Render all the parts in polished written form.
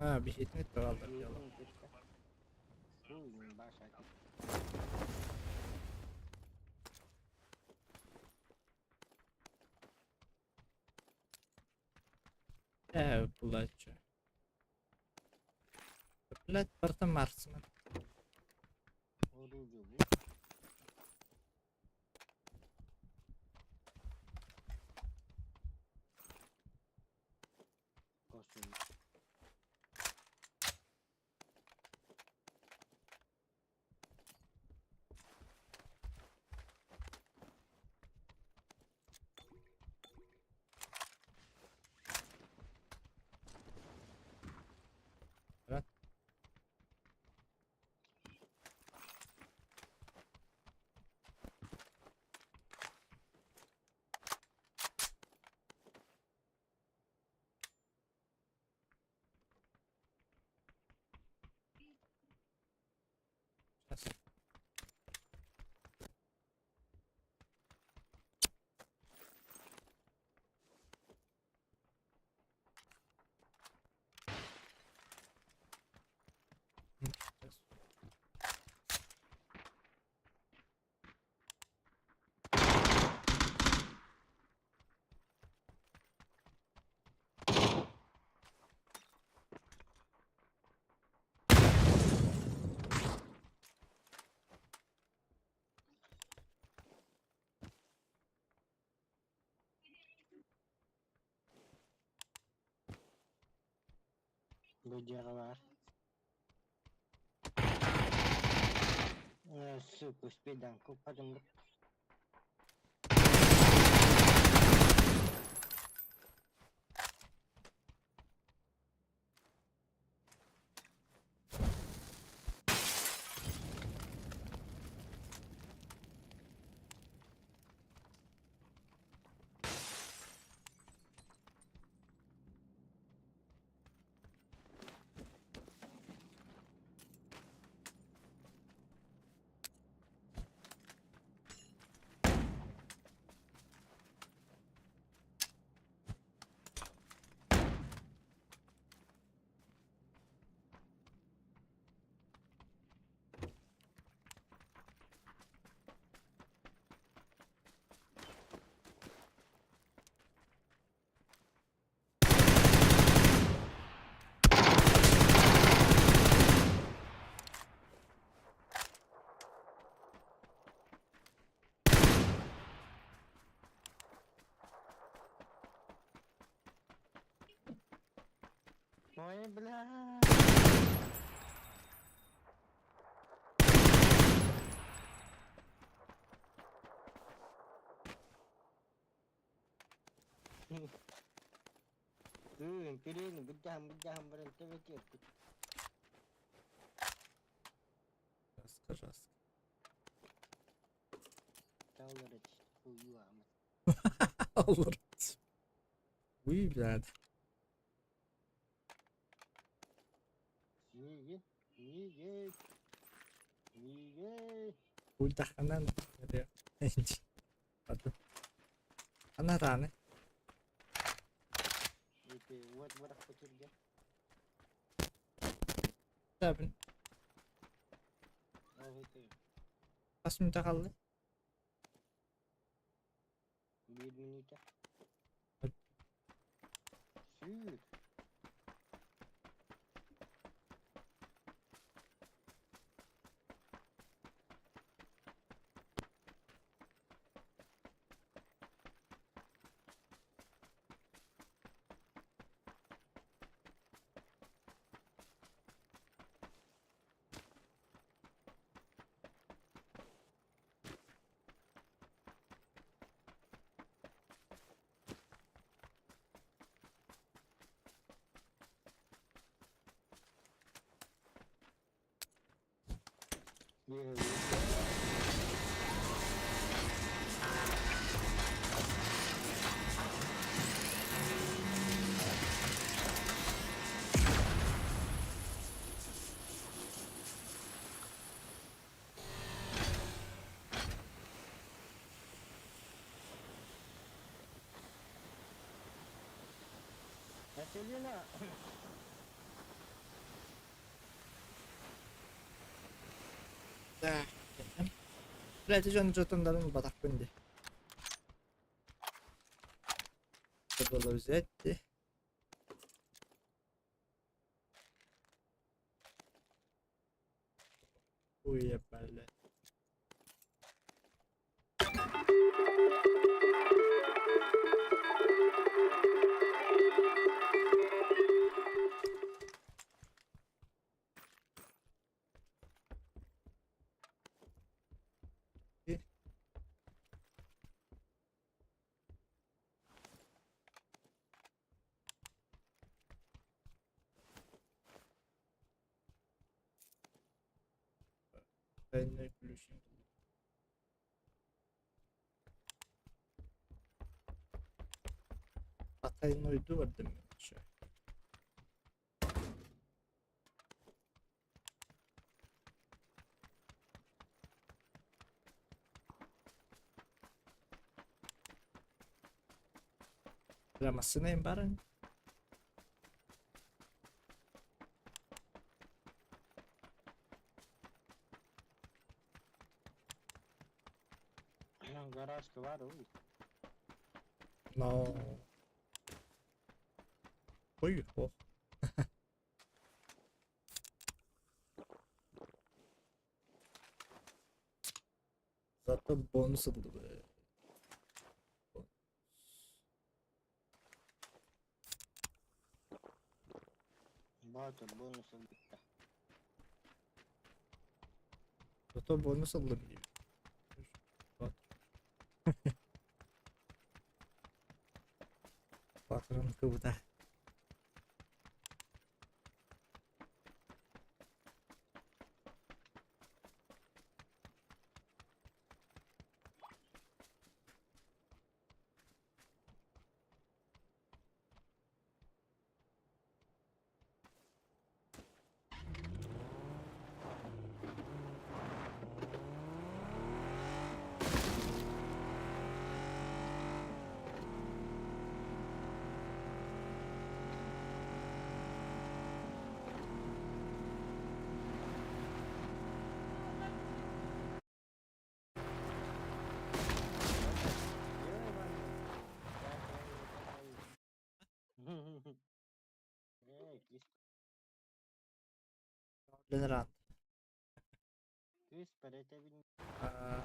Ha bir hizmet var aldık ya. Bulaçı. Bilet barda marsman. Evet. Yes. Yes. Böceği var. Sıkış birden kopardım. Oy bla. Piring becam berhenti mikir. Raskı raskı. Tahu ada suyu amat. Olur. Uy birader. Sini git. Sini git. Uy da kanan. Nereye? Aduh. Ana tane. Itu buat aku curiga. Tabin. Oh itu. Kaç minute kaldı? 1 minit. Shoot. Yeah. Hasilnya nak. Da. Bileti canı jotunların batak bindi. Burada etti. Uyuyaparlar. Ben de gülüşüm. Atay'ın uydu var değil mi? Şöyle. Dramasını en barın. Garajka var oğlum. No. Oy, oh. Zaten bonus aldı be. Batır bonus aldı. Zaten bonus aldı gibi. Bak. Bakalım kıvıda. Generant. Chris, parete bin. Aa,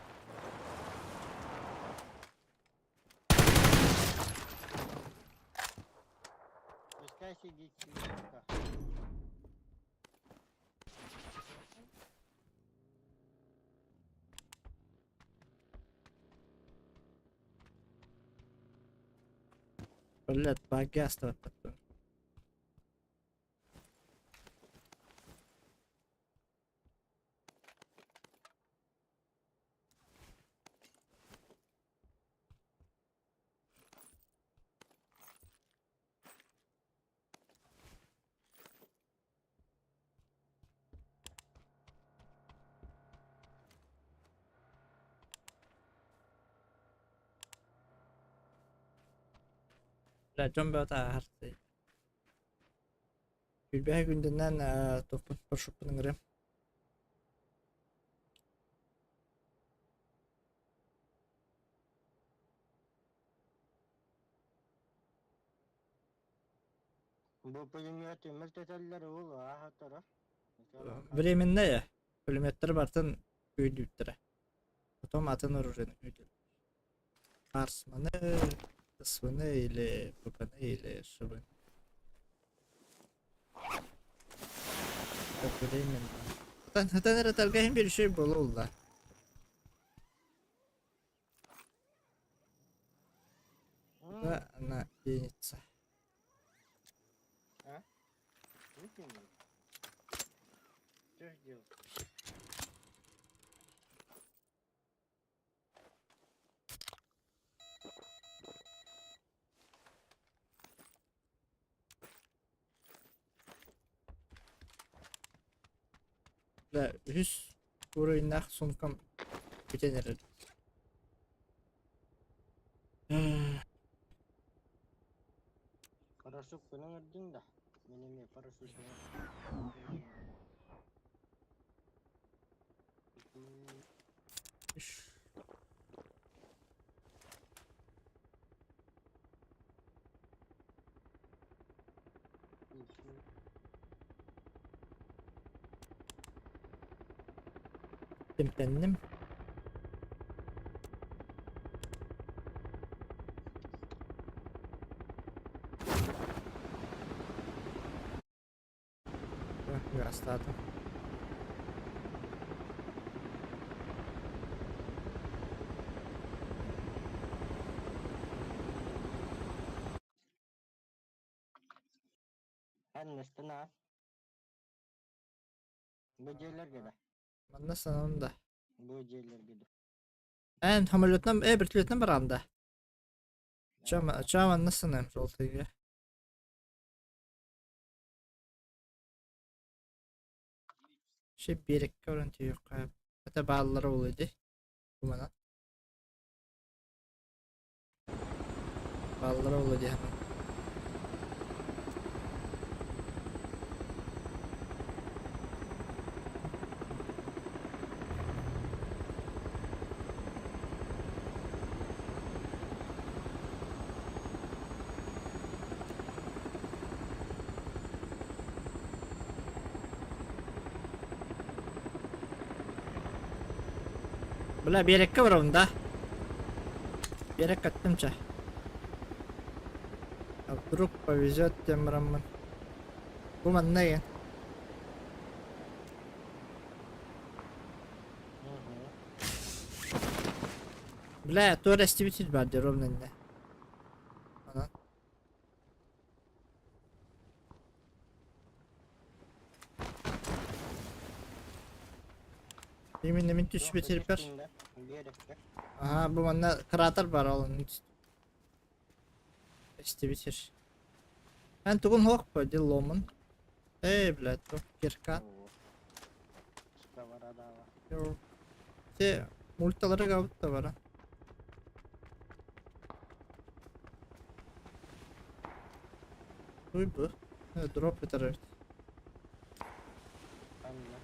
Пускай сидит сидит. Öyle buggy astı. La jombe ata hartı. Gülbehe gündünden topun parşupun ngırım. Bu punyatı mülteteller oğlu aha taraf. Временне ya. Kilometre bartın üydüttüre. Otomatın orurunu üydü. Arsmanı, kısmını ile, babanı ile, şubun. Временно. Hatan her atalgayın bir şey bolu oldu. Da ana yenitsa. А? Выкинул. Что ж делать? La hüs burayındak sonkam bitenerir. Парашют көнөңөрдүң да. Мен эме парашют. ettim kendim. Gösterdim. Annestin ha. Böceğler gibi. Ben de sanırım da. Böceğler gibi. En hamiliyattan bir baranda. Çama nasıl neymiş oltayı? Şey bir iki görüntü yok abi. Hatta bağlıları oluyordu. Bu bana. Bağlıları oluyordu hemen. Bula bir iki var onda. Bir iki attımca. Вдруг повезет тем рамын. Bu bana ne ya? Hı hı. Бля, то растивитель vardı ровно ne? Ana. Yemin düş Yok, bitirip ver. üstünde. Bir dakika. Aha bu bana krater var oğlum. İşte bitir. Ben tukun hok koydu lomun. Блядь, то кирка. Oo. Çıkavara da var. Yo. Te multaları gavut da var ha. Uy bu. Evet, drop eder evet. Anne.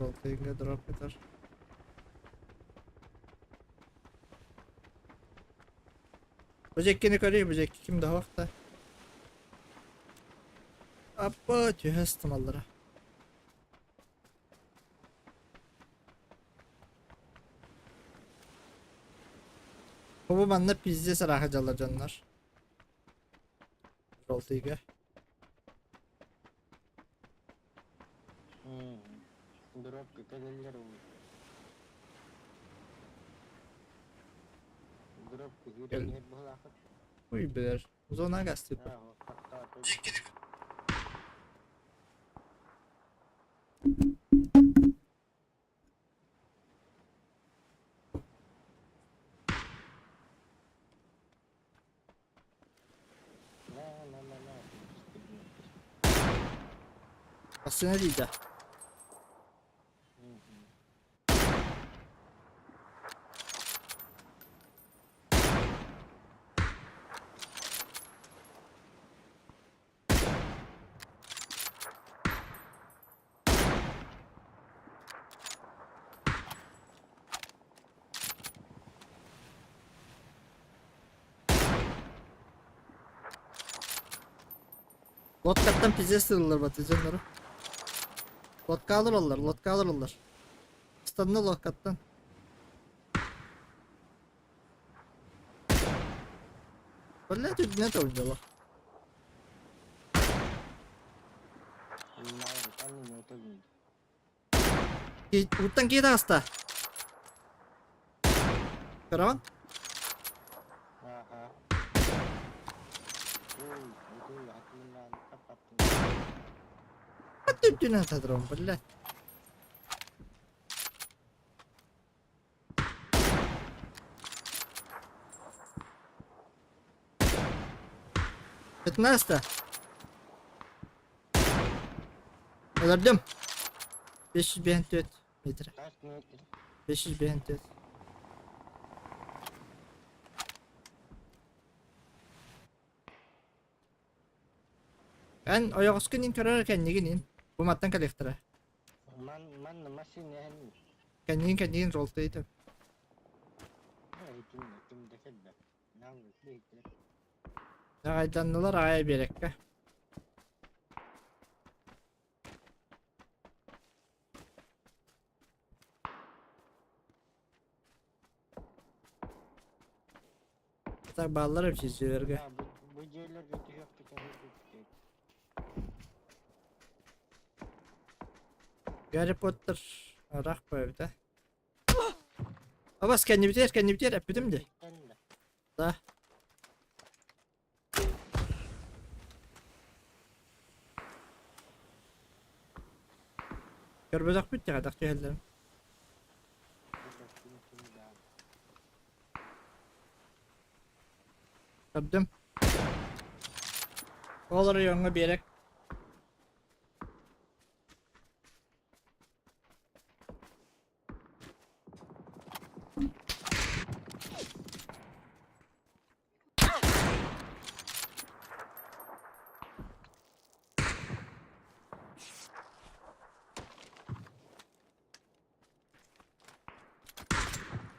Voltaire'e drop eder. Böcekkini koruyor böcek. Kim daha hafta? Abba tüh malları. Bu bana pizza sarakacalar canlar. Voltaire'e. Drop gidelim o. Drop gidelim hep bu lakıt. Uy bilir. Zona gazete. Yahu hatta la. Aslında değil de. Lotkat'tan pizza sığırlar batıcanları. Lotka alırlar, lotka alırlar. Standı Lotkat'tan. Böyle ne de oynuyorlar. Uttan giydi hasta. Karavan. Aha. Itu aklımdan kapattım. Hadi düne tadırım böyle. Bitme hasta. Öldürdüm. 500 BNT metre. Kaç metre? 500 BNT. Ben ayak üstünden körerken ne gideyim? Bu mattan kaleftere. Man masih nehen. Kendin roltaydı. Kim de. Nang bekle. Aydanlılar aya bir dakika. Hatta bağlarım çiziyorlar. Ya bu şeyler kötü yok ki tabii kötü. Harry Potter. Arak bu evde. Abbas kendi biter yapıyordum de. Sen de. Da. Görbezak bitti kadak cehellerim. Tabii. Olur yoluna bir yere.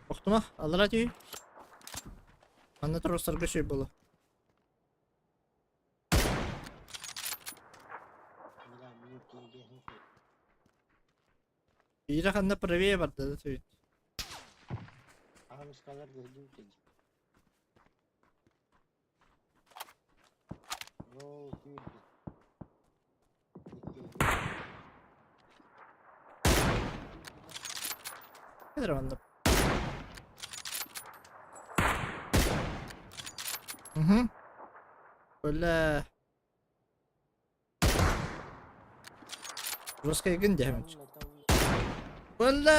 Baktım ha. Allah radyoyu. Anlatır o sargı şey bolu. Bir rakanda previye vardı da tüy. Ağamış kadar gördüm dedi. Oo büyüdü. Nedir anlam? Hı hı. Böyle. Burası kaygın diye hemen. Böyle.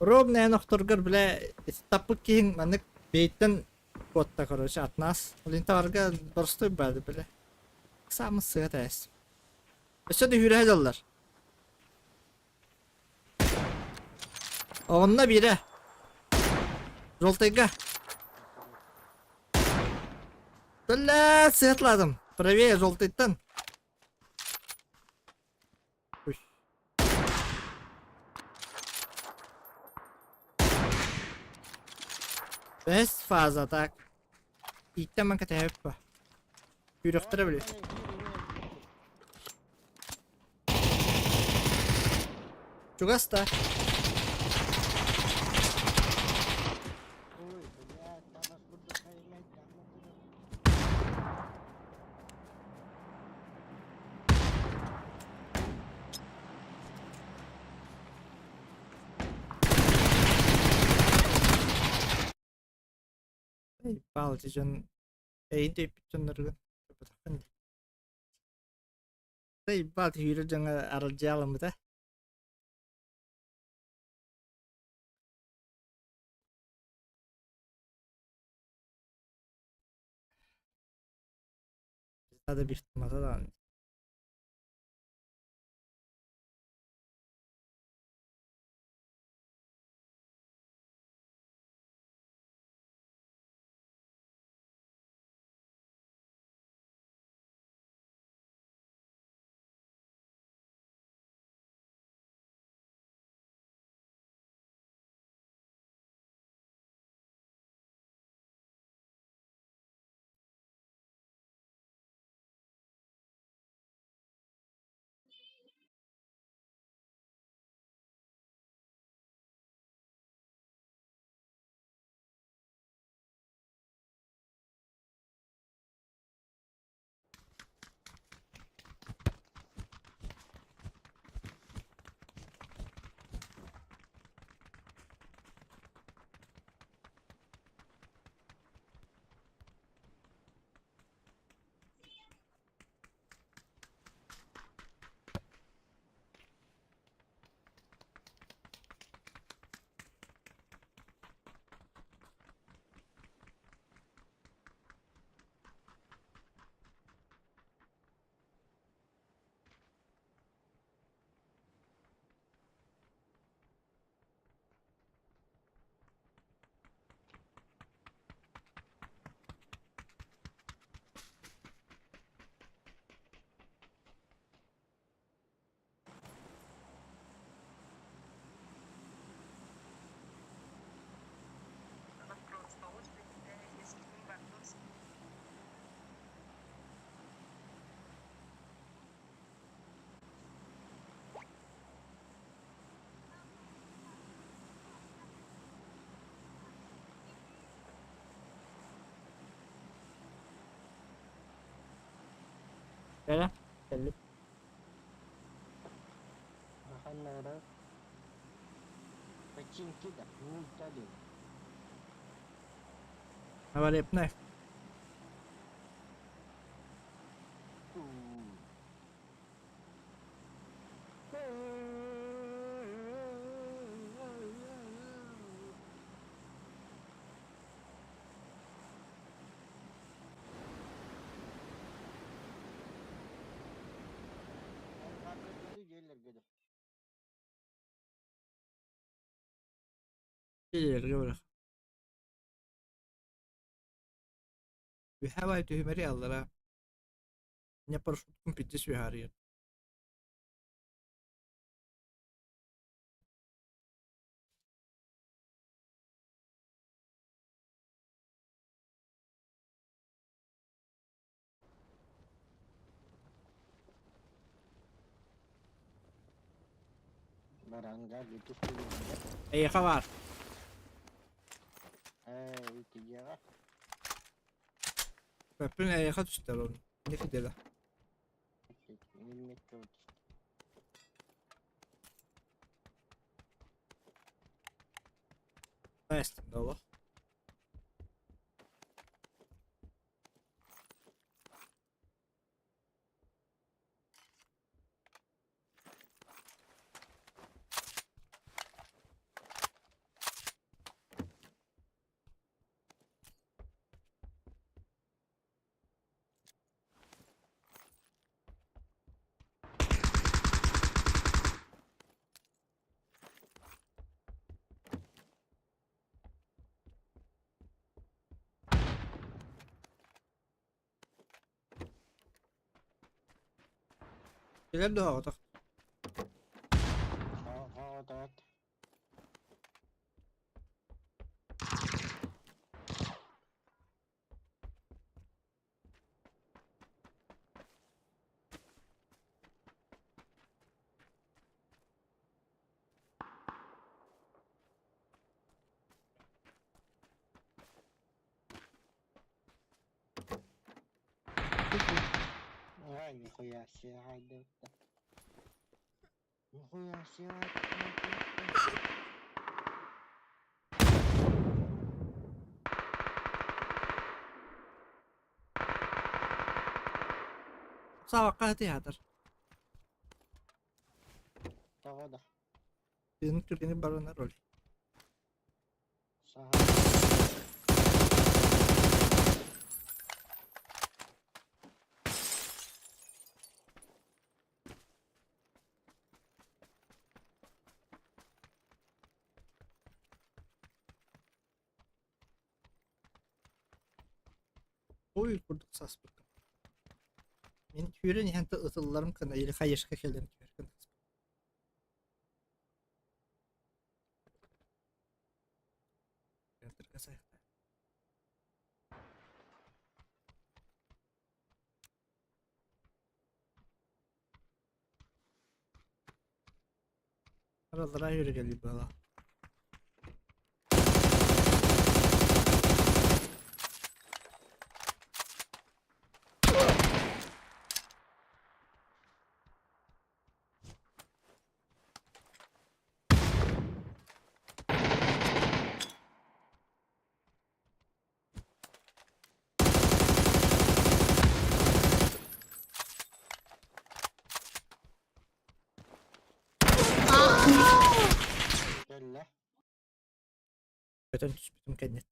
Rob ne nokturgur bile tapık kihin manik beytten kotta короче atnas. Linta varga dorstu bade bile. Kısa sığat es. Öse de hüre hedalar. Onunla biri. Zoltayga. Böyle sığatladım. Previye zoltaytan. Bes fazla tak. İlkten man kata heppa. Yürüktüre bile. Çok hasta. Balcı can. Eğinde bütün nırgın. Bakın. Balcı yürü canı aracı alımı da. Hadi bir tutmasa da. Gel. Gelip. Akan nara. Pachinki da. Multa din. Ne var hep ne? Gelir gidi. Gelir bırak. Bir hava tühmeri alır ha. Ne paraşütün pitti sühariyen. Barangga gitu sebelumnya. Yaka var. Itu dia kah? Köprünün yaka düştüler onu. Ne fideli. Milmet kau. Best dolu. Gelir de havada. Tat. Ay, nikuya siya ada. Nikuya siya. Sağ hadi yadır. Tahu dah. Bizim Türkiye'nin barına rol. Sah. Oy kurduk sas bakın. Benim küren yente ıtıllarım kına ili kayışka kelerim küren. Yatır kasayıkta. Aralara yürü geliyor bana. Gel lah. Götün tüspütüm kennet.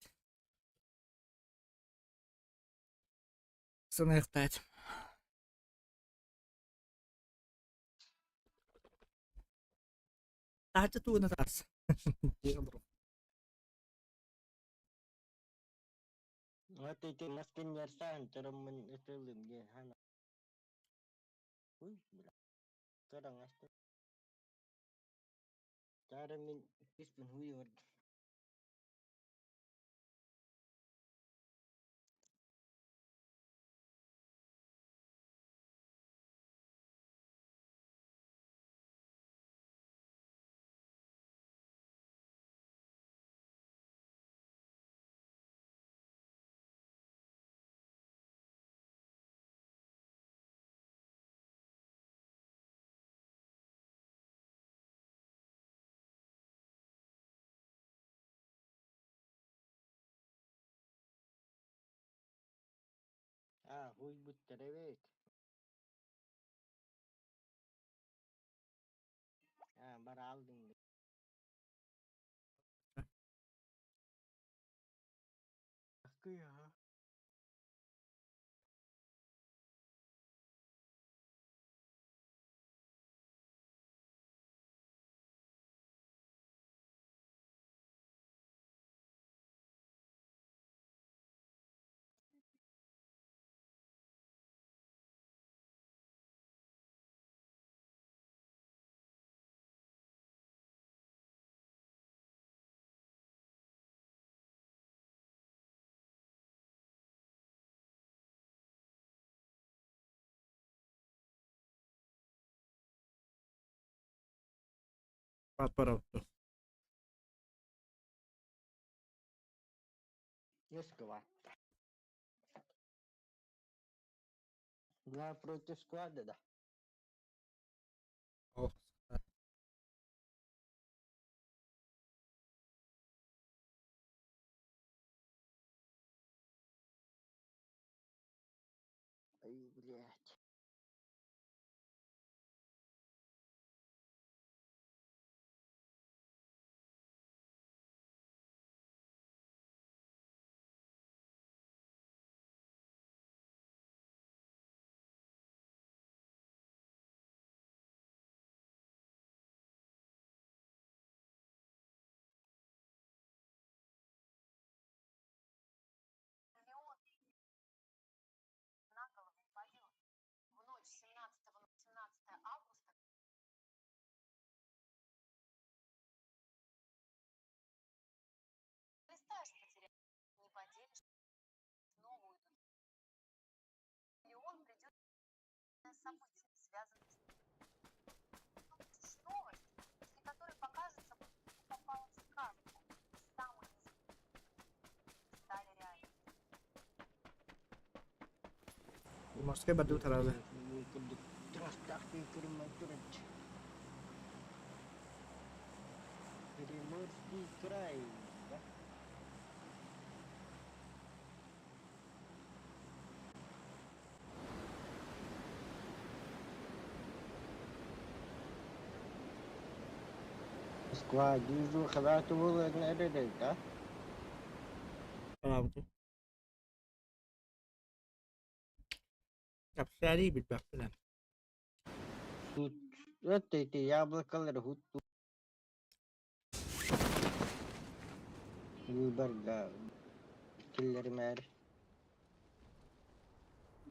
Sana yıktaydım. Sadece tuğuna tars. Diyorum. Mati itu maskin yarsan cara men itu lem dia hana. Bila. Kadang asta. Cara min is pun huyur. Uybutlar evet. Ha bara aldın. Hakkı ya. Папоротто. Несколько. Два против склада, да. Oh. Ай, блядь. На голову упадет. В ночь с 17 на 18 августа листаешь потерять, не поделишь, снова уйдут. И он придет на события, связанные с ним. Новость, после которой покажется, будто ты попал в сказку. Самые стали реальностью. Moskva badu tarafı. Трастахты Крематорич. Приморский край, да? Москва, дизу, хвату было на да? Tarafı. Kapsari bir bak falan. Тут это эти яблоколар гутту. Выборга киллер мэр.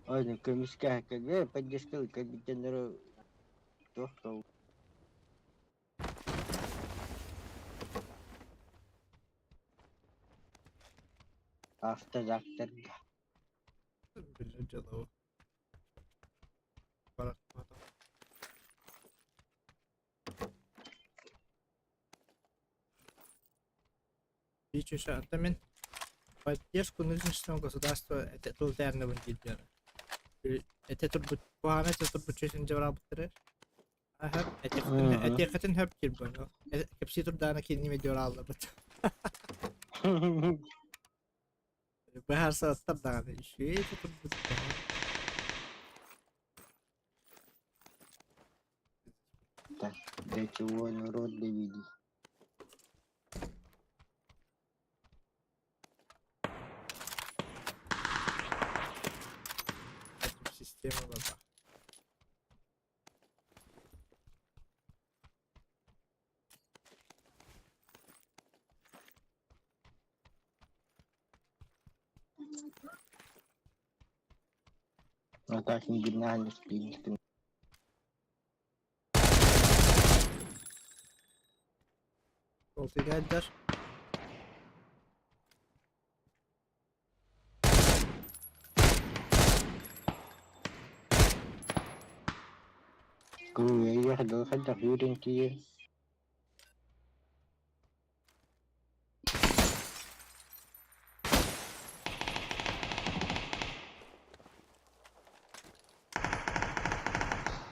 Ой, комиссия, как поддержка, как генерал. Только автозактор. Bir calı. Barak adam. Еще атамен поддержку нынешнего государства это тултерного видео. Это тут похоже, это тут честно работает. Ага, это хотен хеп кирбано. Кепси тут дана кинни видео алdı. Bahar saatler dana şey тут. Так, для чего народ довели? Система баба. А так не гениально, в принципе. Koltuğu geldiler. Я ехал, хотя юренькие.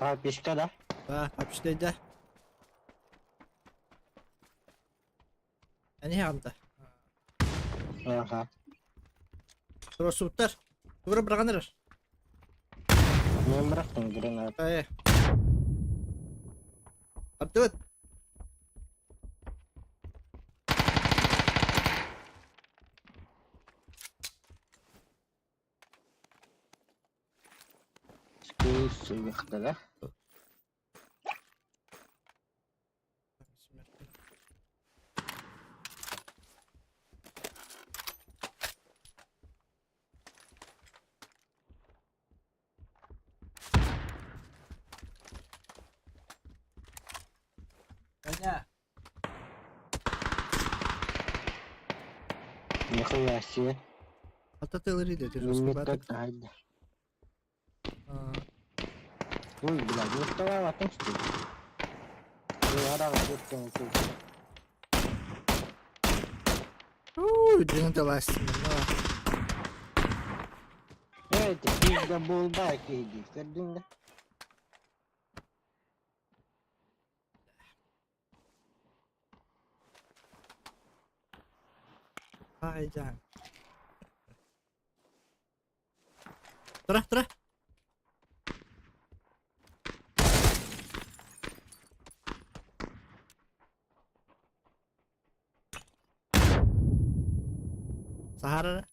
А, пешка, да? Ha, hapisteydi. Yani yandı. Ага. Sonra suutlar. Duvara bırakınlar. Ben bıraktım granat. Ay. Abdut. Сквозь выход, да? Аня. Нихуя себе. Ата тылыры да ты Не раскубатык. так, Ой, блядь, не вставай, а ты что ли? Я рад, что ты не тут. Уй, дин таластин. Эй, ты пизда булбайки иди, кардин, да? Ай, жан. Тура. Сахара.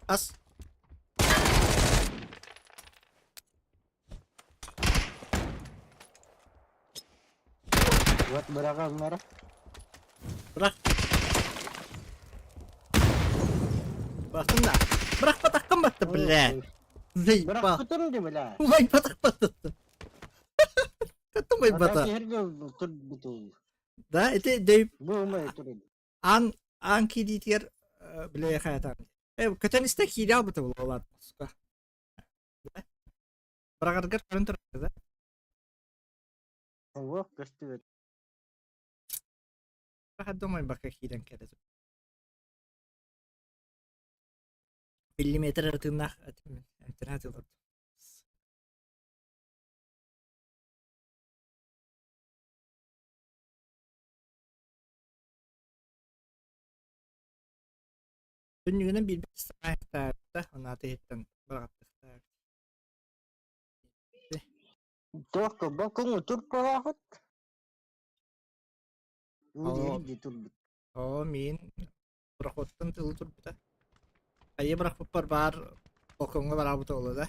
Ас. Вот брага мера. Bırak. Bıraktım da. Bırak patakım battı bile. Zey Брак bak. кутун ди, бля. Vay patak battı. Katım vay А так patak. херга тут бутул. Da ete deyip Был мой тут. an kidityer bile hayatan. Köten istek hile albatı bula olan. Bırak argar körüntür. Вот, кастывает. Bırak думай baka hilen kere. Millimetre artığında internet olur. Dünyanın bir sahipte ona ateşten bıraktık. Только бакуну тут проход. Aa. Иди тут. O min bırakıttın tılı tur bir de. Ayı bırakıp var okunga beraber olur da.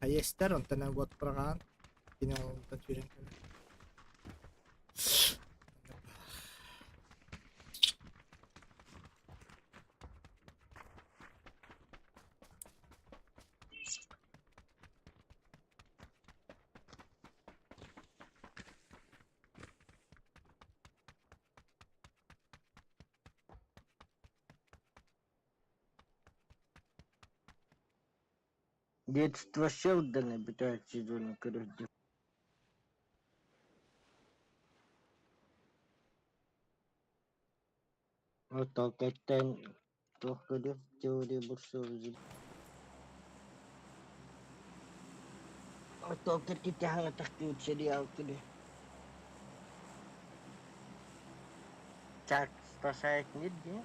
Ayı ister ondan buat bırakan. Yine ondan tüyren. Детство Селдона питает сезон короче. Вот так это только в теории большого зрения. Вот только kita hangat takut serial tu deh. Cak спасает нет, где?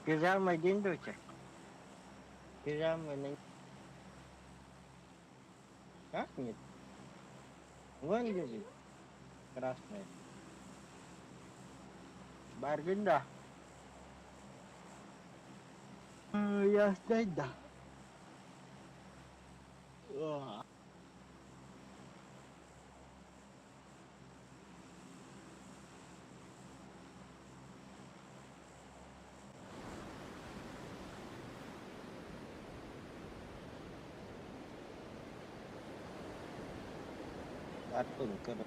Пижама один доча. Пижама не. Как нет? Вон лежит. Красная. Баргинда. Я стоит, да. Артур, короче.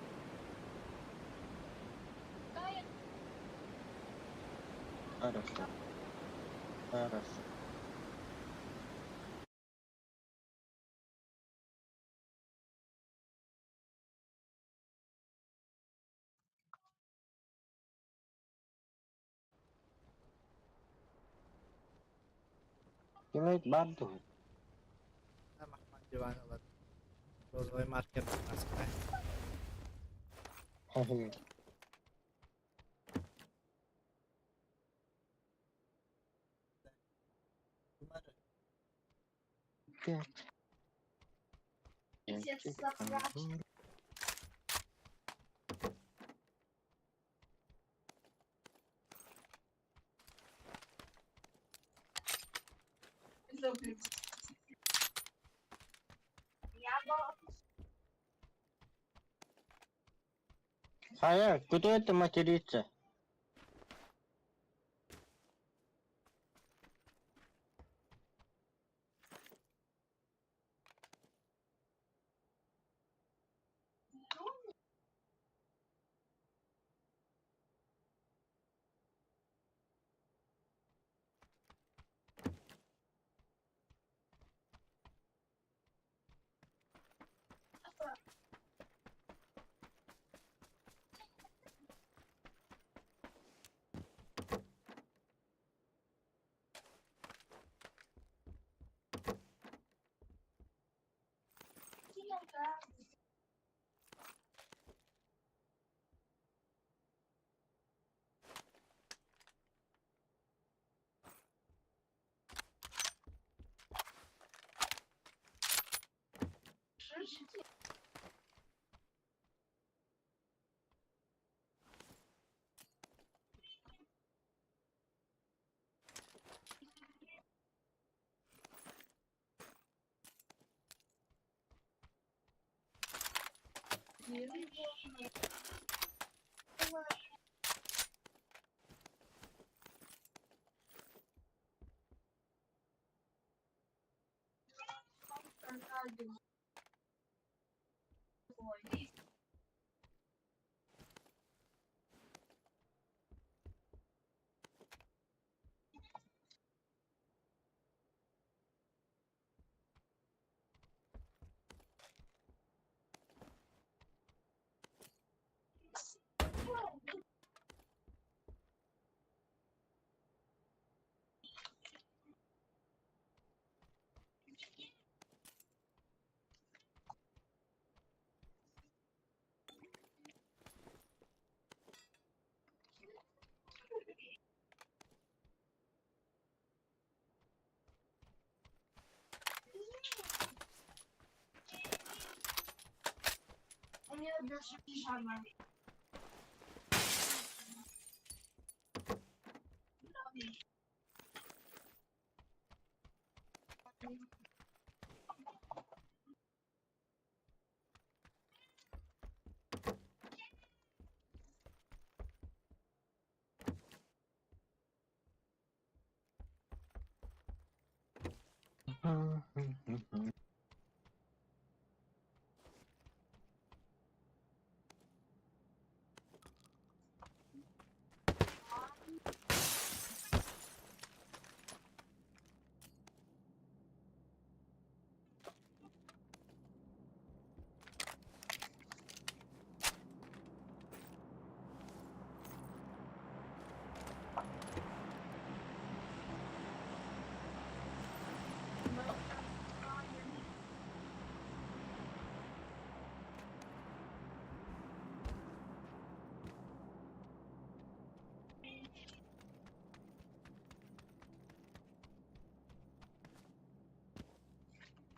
Хорошо. Хорошо. Demek bantu. Mahmut Civan olur. Rozvoj market naskaj. Hehe. Saya, kutu itu macam itu.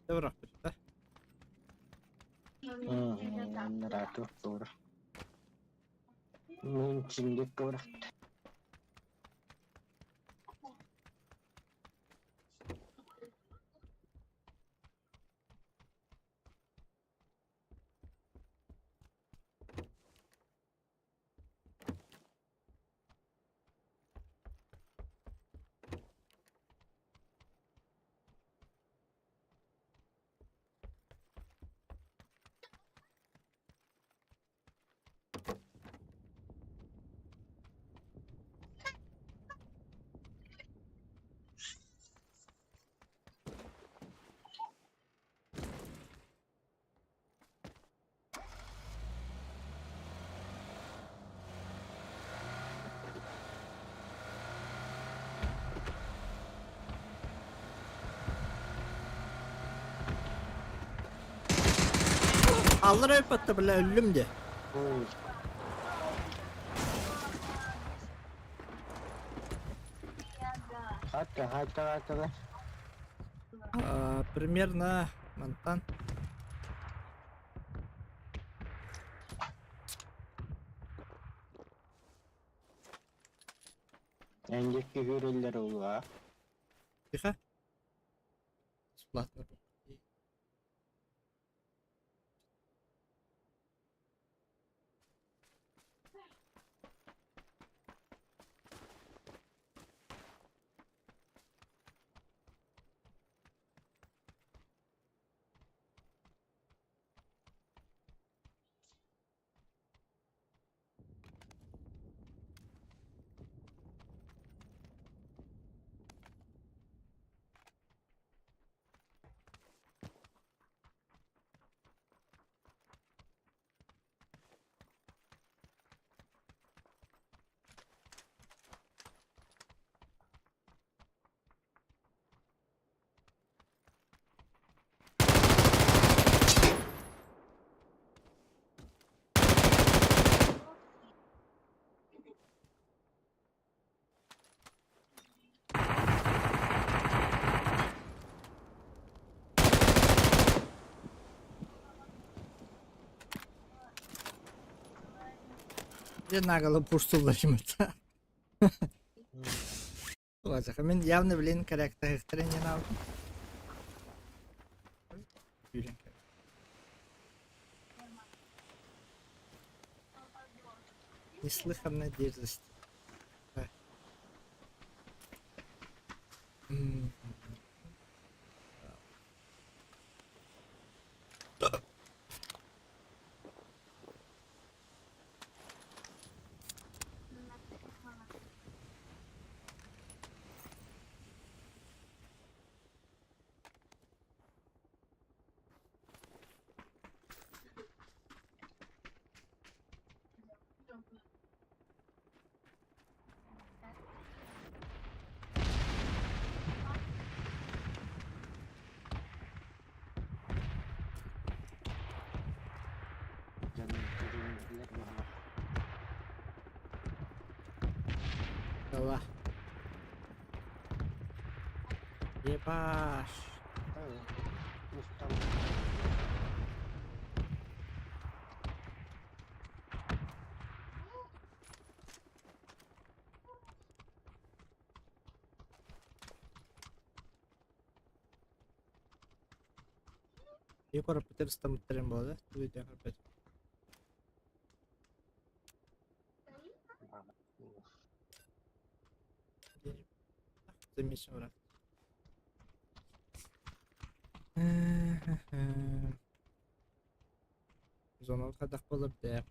De bırak bir de. Ratu, doğru. Şimdi doğru. Alır öpüttü bile ölüm de. Oy. Hatta. Примерно мантан. Engekli hüriller olu ha. Тихо. Бесплатно. Где наголо пурсулlaşım это. Olacak. Ben явно блин karakterini aldım. Yürüyen karakter. Неслыханная дерзость. Да. Canım hüriller var. Давай. Ебаш. Evet. Mustafa. Yukarı bitiririz tam bitirelim bu arada. Bu videoyu kapatayım. Замечу враг. Зона кадак болуп деп.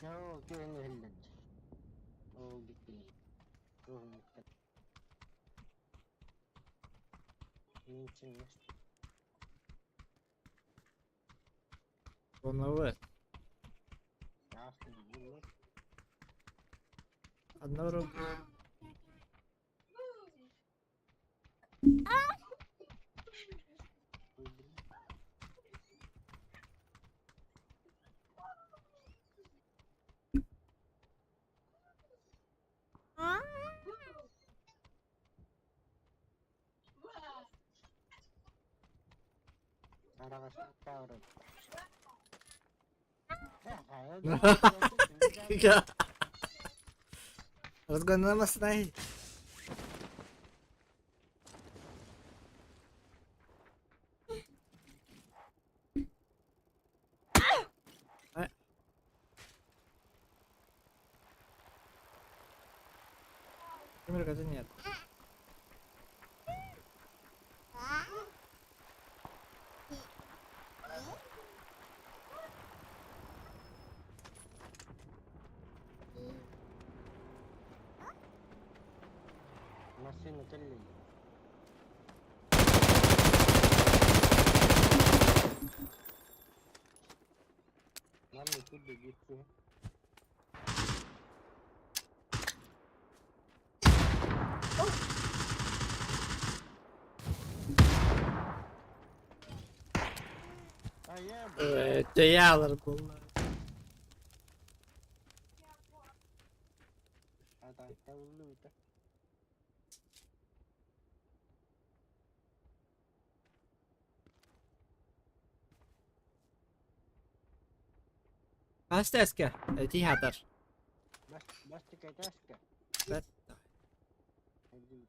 Ya o güvenli hürlendi. O gitti. Ruhum gitti. Niçin ya? Зона В. Ya aslında bu. Одна враг. Разгонимость най. Камера нет. Машина телли. Mami tudo gitti. C'yi alır bunlar. Ada dulu itu. Kaç eski? Ti hadar. Bas tiket aska. Bet. Edit.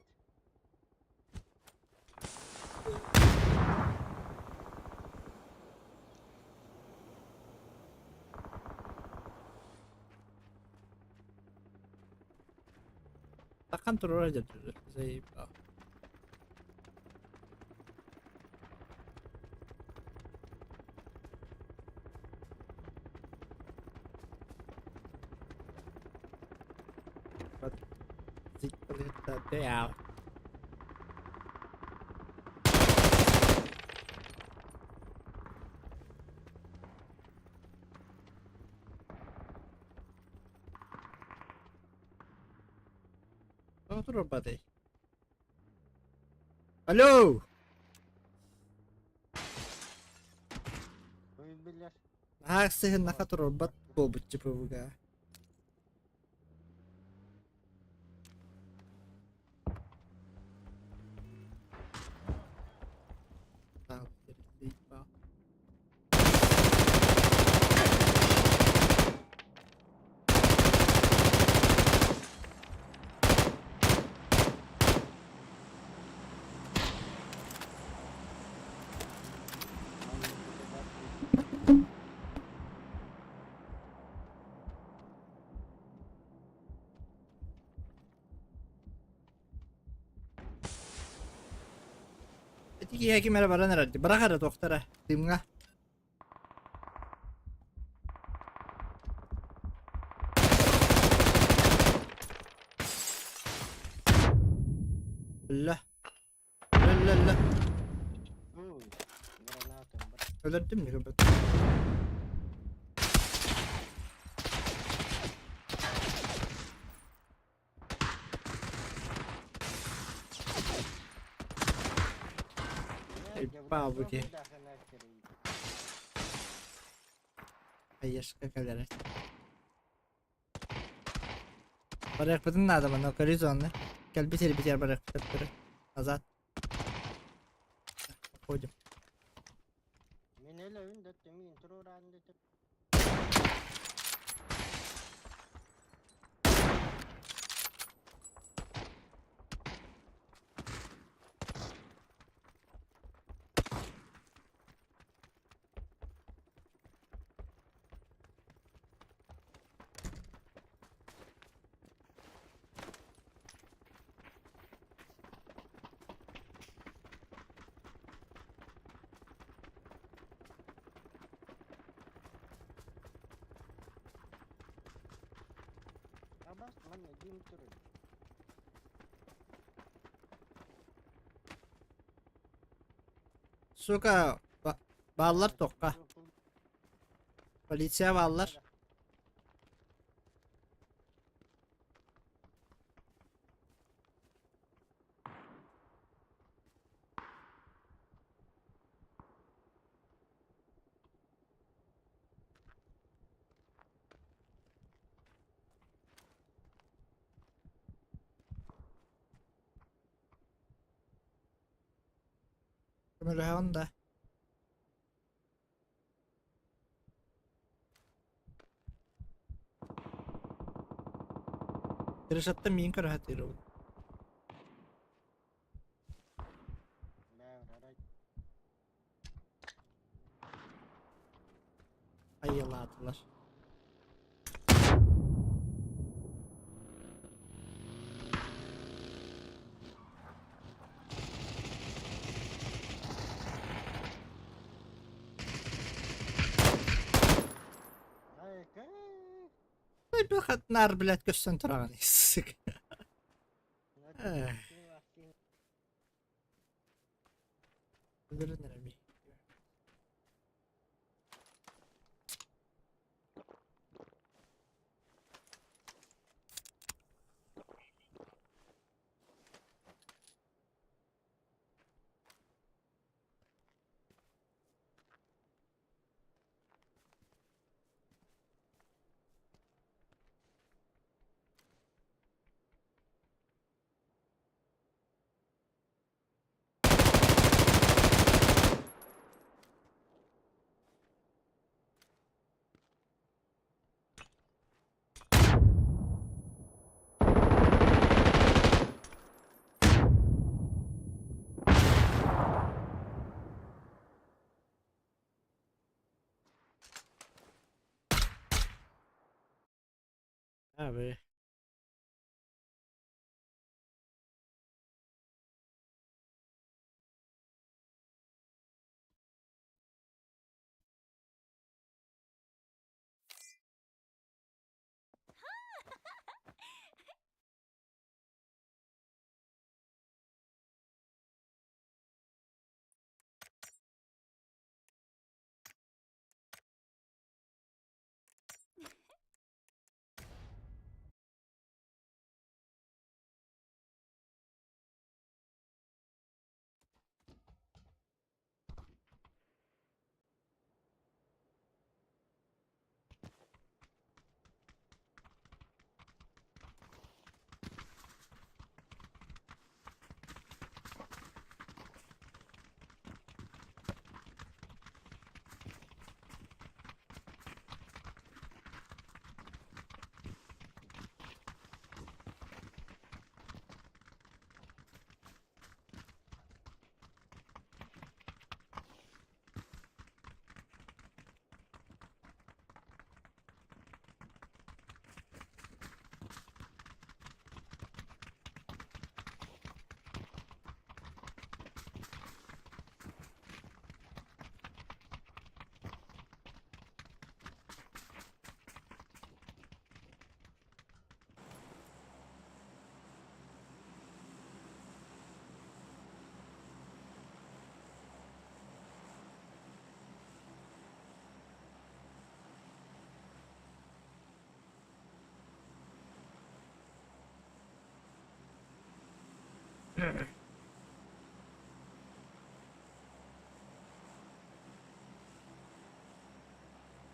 Takkan turun aja dulu. Zey. But they out. Otur badai. Halo. Oi bilas. Sih nakaturun bat po butchi po buga. Tahu jadi pa. Tigi ki merhaba nerede? Bırak ara doktora. Dimga. Allah. Allah. Granata. Öldürdüm mü köpek? Babu ki. Hayır kakalar. Bırak bıdın da adamı nokari zonlu. Gel bitir bırak bırak. Azat. Koydum. Minela yun dat mi intro ran dito. Abas man na game intro. Suka bağlar tokka. Polisiye bağlar. Kömürü hemen da. Giriş attım min kara hatırı. Ay Allah atırlar. Ay ka. Ay bakat nar bilet gösten turağını. Sık. Öldürün mi? Abi.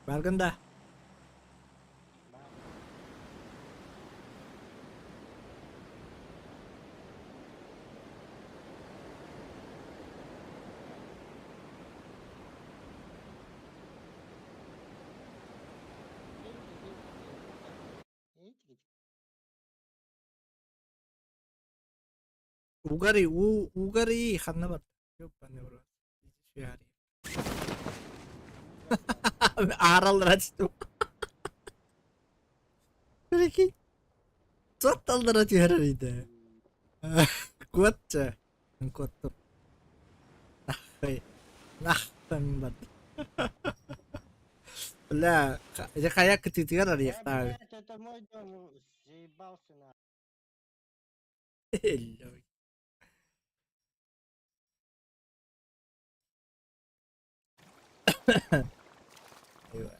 Farkında. 우가리 갔나 봤다. Yok ben de burası. Şey arayayım. Aralar açtım. Peki. Sattallar açıyor herhalde. Kuat aja. Kuat tuh. Hey. Nah, tembat. Lah, ya kayak ketiduran dari ya tahu. Блядь, это мой дом, заебался на. Hello. Eyvah.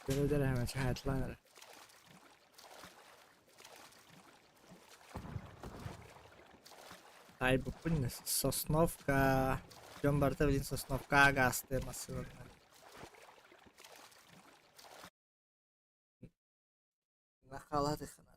Ben öderim hemen şahitler. Ay bu ne? Sosnovka. Jom berarti beli Sosnovka gas deh masuk. Nah kalah deh sana.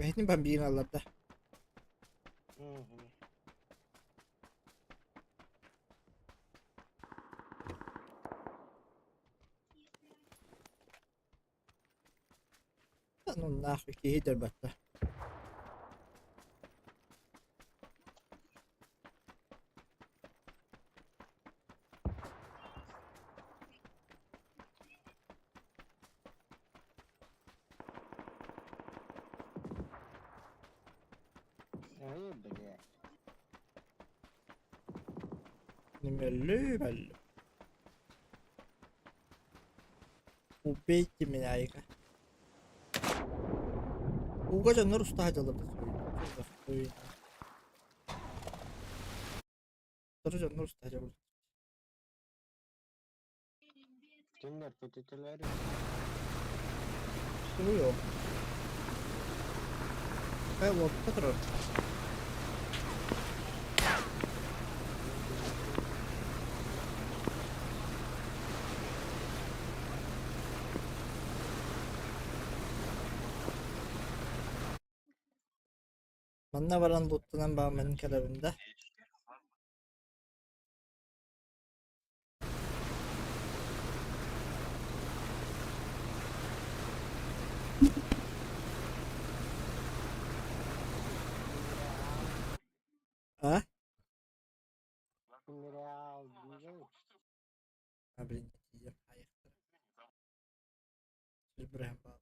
Ini bambino all'alba. Non nahwi kihider batta. Ой, блядь. Nimelli belli. Убейте меня, Айка. Угодя нору стадилы біз. Дұржа нору стадилы. Kimler PTT'leri? Суyo. Вот, который. Manna varan loot'tan bağım benim kalabimde. Ha? Kimleri aldın? Ha блин, diyeceğim. Hayır. İbrahim bağım.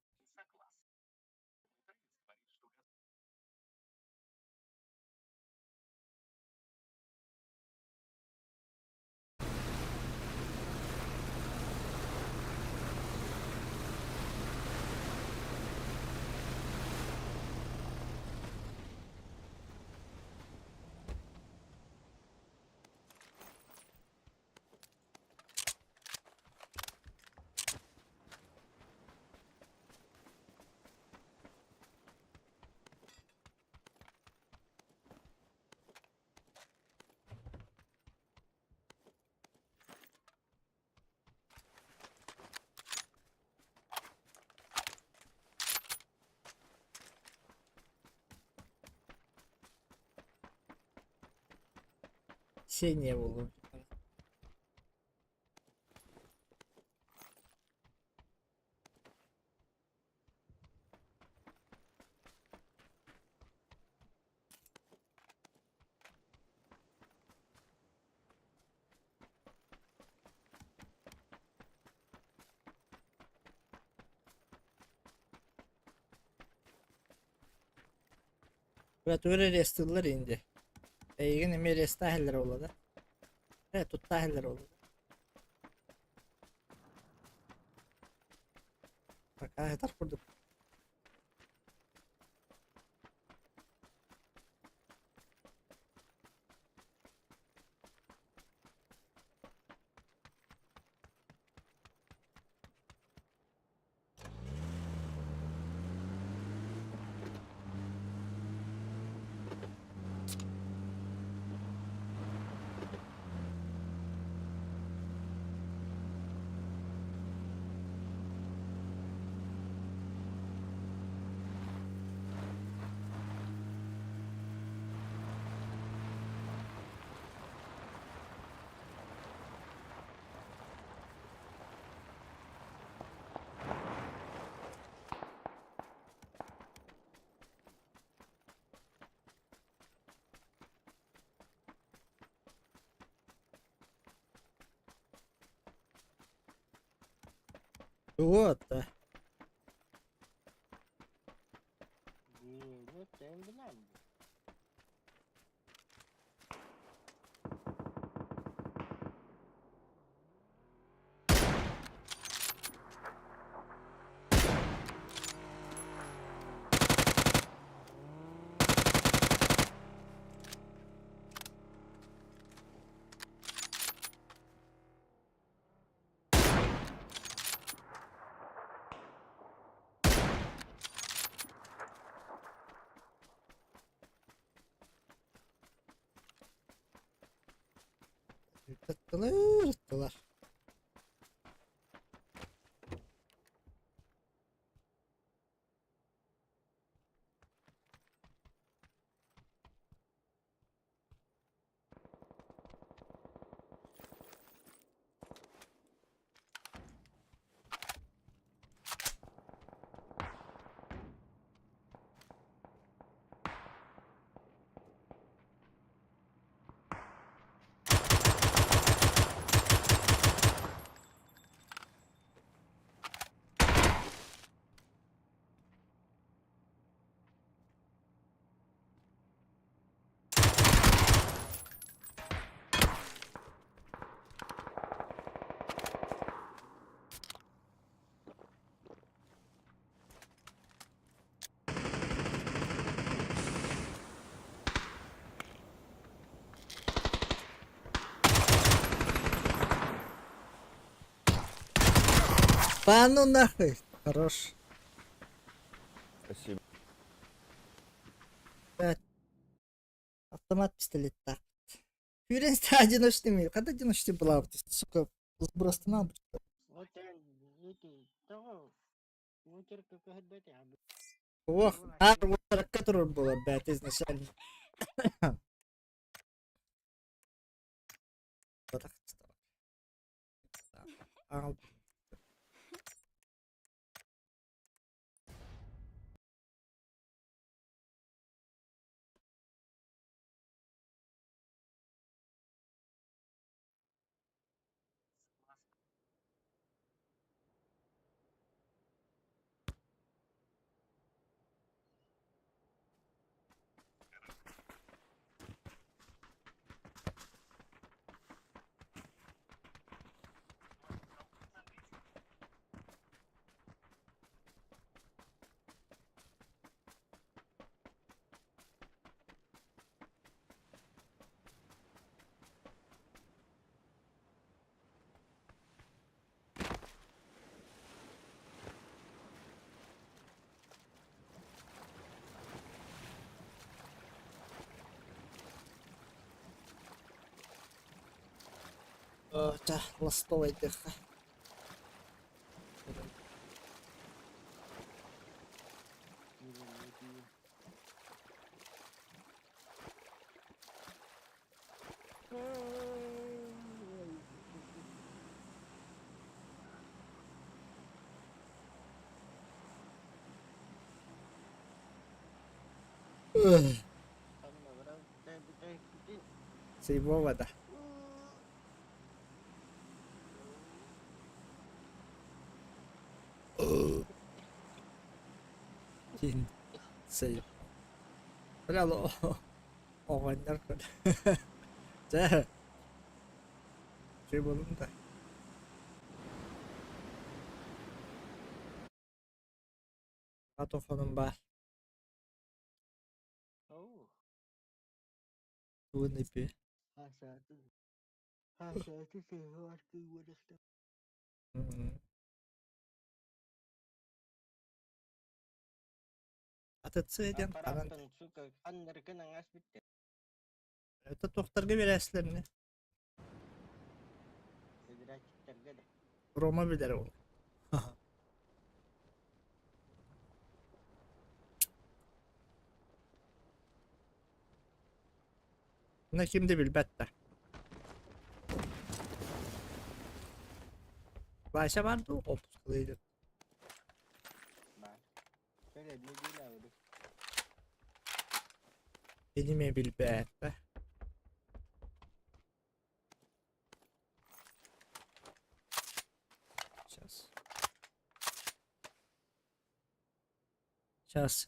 Şey niye buldu? Evet öyle restiller indi. Yine mi restaheller oladı. Evet tuttaheller oladı. Bak ha yeter kurduk. Вот. Ne sen bilen mi? Tıttılar. Да ну нахуй. Хорош. Спасибо. Автомат пистолет так. Уверенности одиночный мир. Когда одиночный была, сука, сброс на Вот эти, того, мутерка когда ты, Ох, а вот который было, блядь, изначально. Вот так стало. А, да, ластовый дыха. Сейвова, да. Чин. Сейв. Брало. Оғандар көд. Жа. Şey болдым да. Атофоным бар. Туын ипи. Атыцыйден канан. сука, ханнеркен аңас битте. Это тохтарга бересилерни. Федеративтерге де. Рома билер ол. Buna kimdi bilbette. Başa vardı o pusukluydu. Var. Şöyle ne değil abi. Benime bilbette. Сейчас. Сейчас.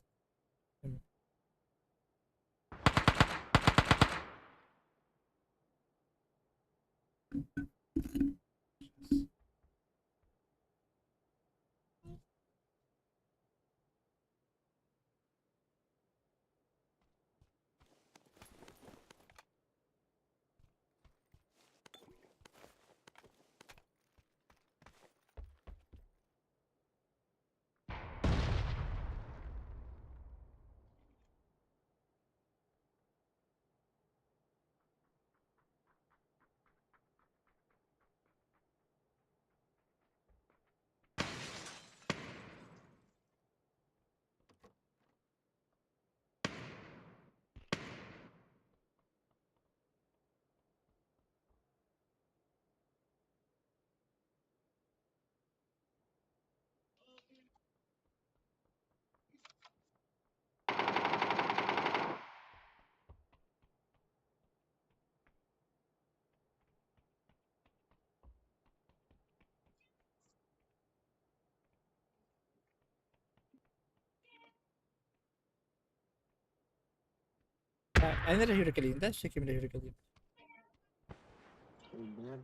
Ben nereye yürükeliyim de? Şekimle yürükeliyim.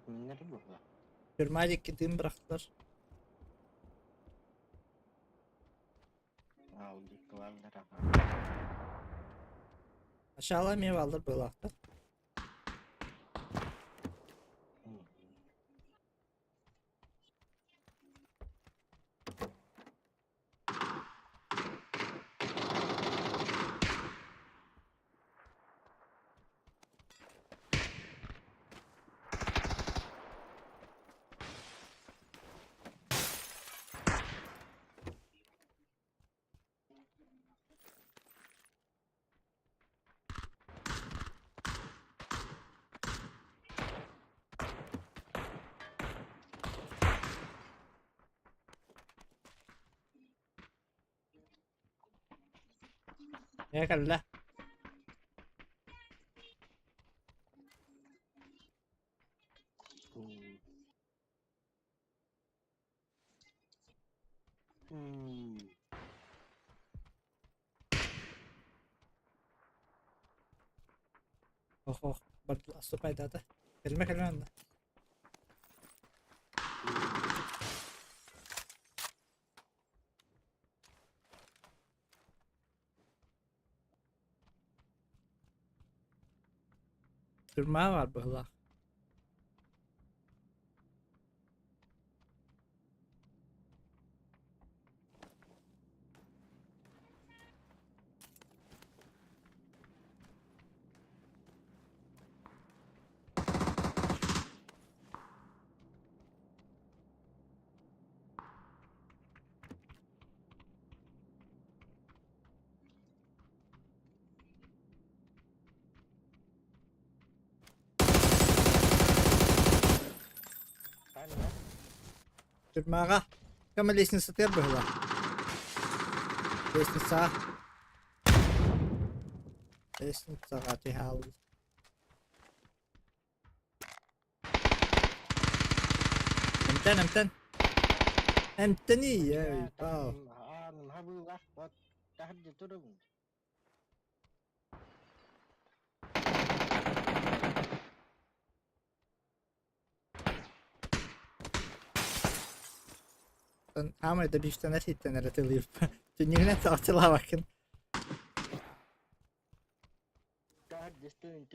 Minner burada. Görmeye gittiğimi bıraktılar. Audi kıvallara. Aşağıla meyve alır böyle hafta. Ya kalla. Hmm. Hmm. Oh oh. برضه الصبح ده كلمة عنه. Durma var bu. Kan ya. Durma. Kamu lisin setir bu. Lisin sağ. Lisin sağ tihal. امتن امتني يا باو An habu wat tahdi turun. عمري ده بيشتنات التنرات اللي تنينا تعطيلها bakın. Tahdi turun.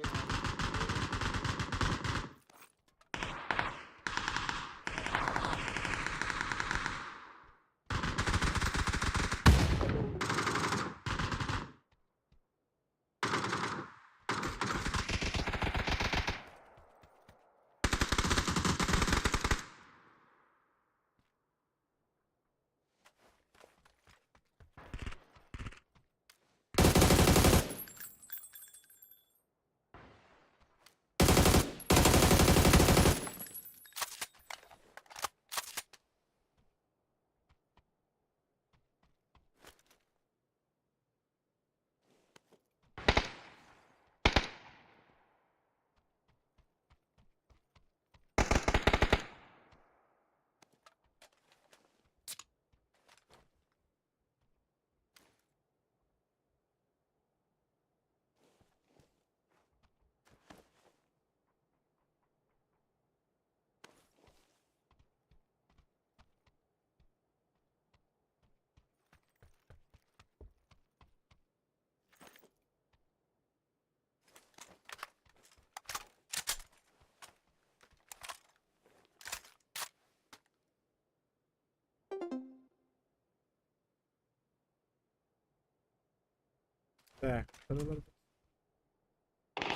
Так, buralar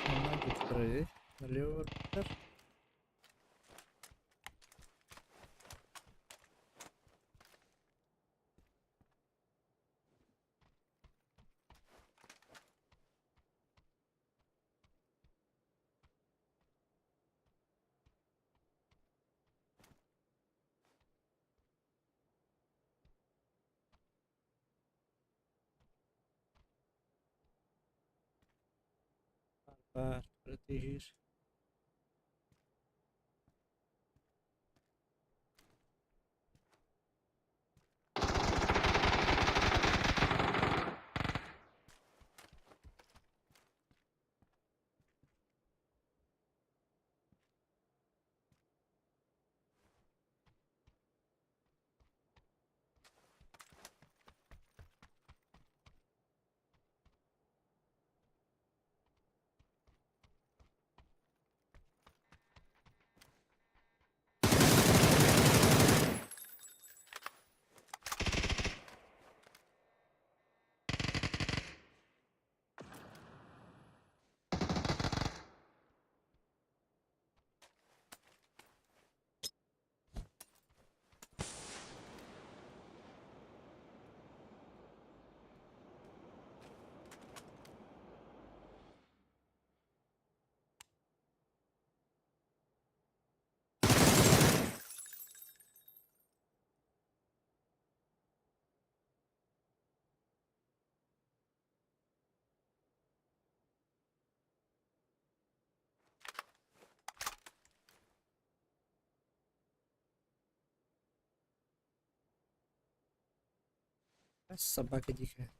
ondan götüreceğiz. Налево arkadaşlar. Var, proteger. Собака дикая.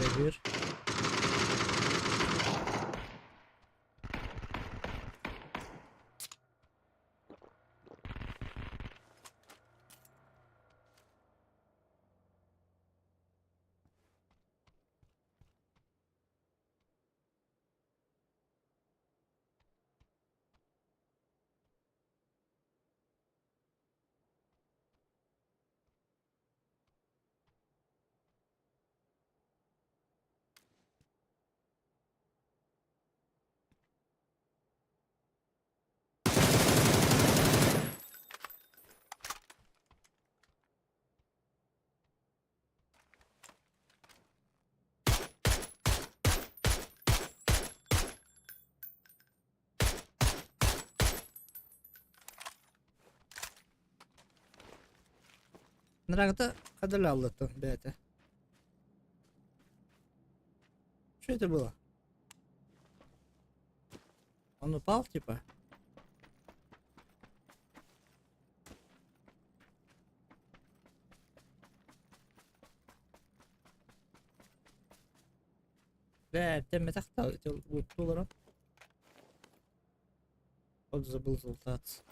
Надо bir. Нравится, когда лаллато, бета. Что это было? Он упал, типа? Да, тем так было. Вот забыл залутаться.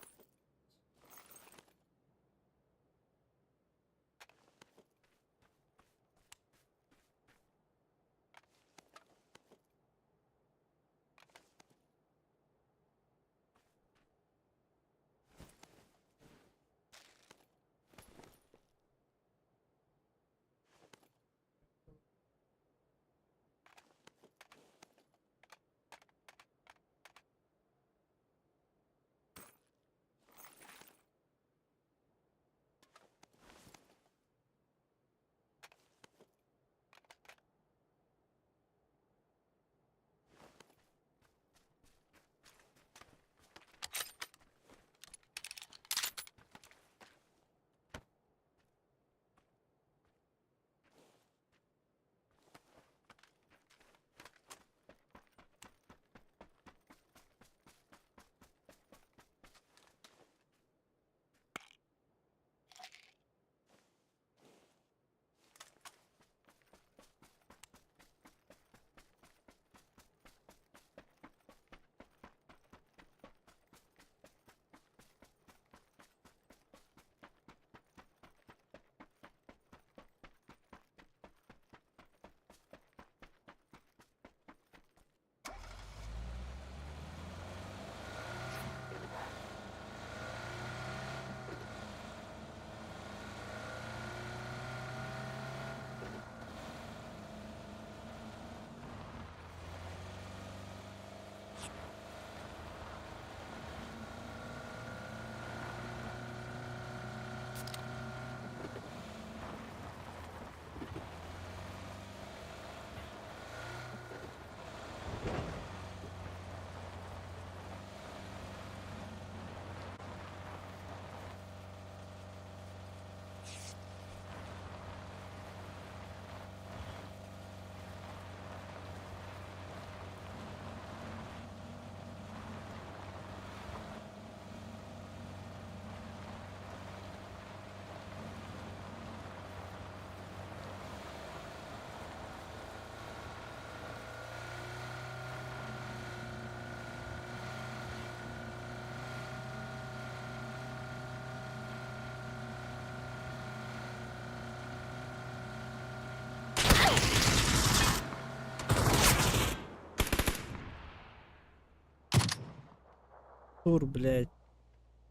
Тур, блядь.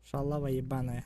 Шалава ебаная.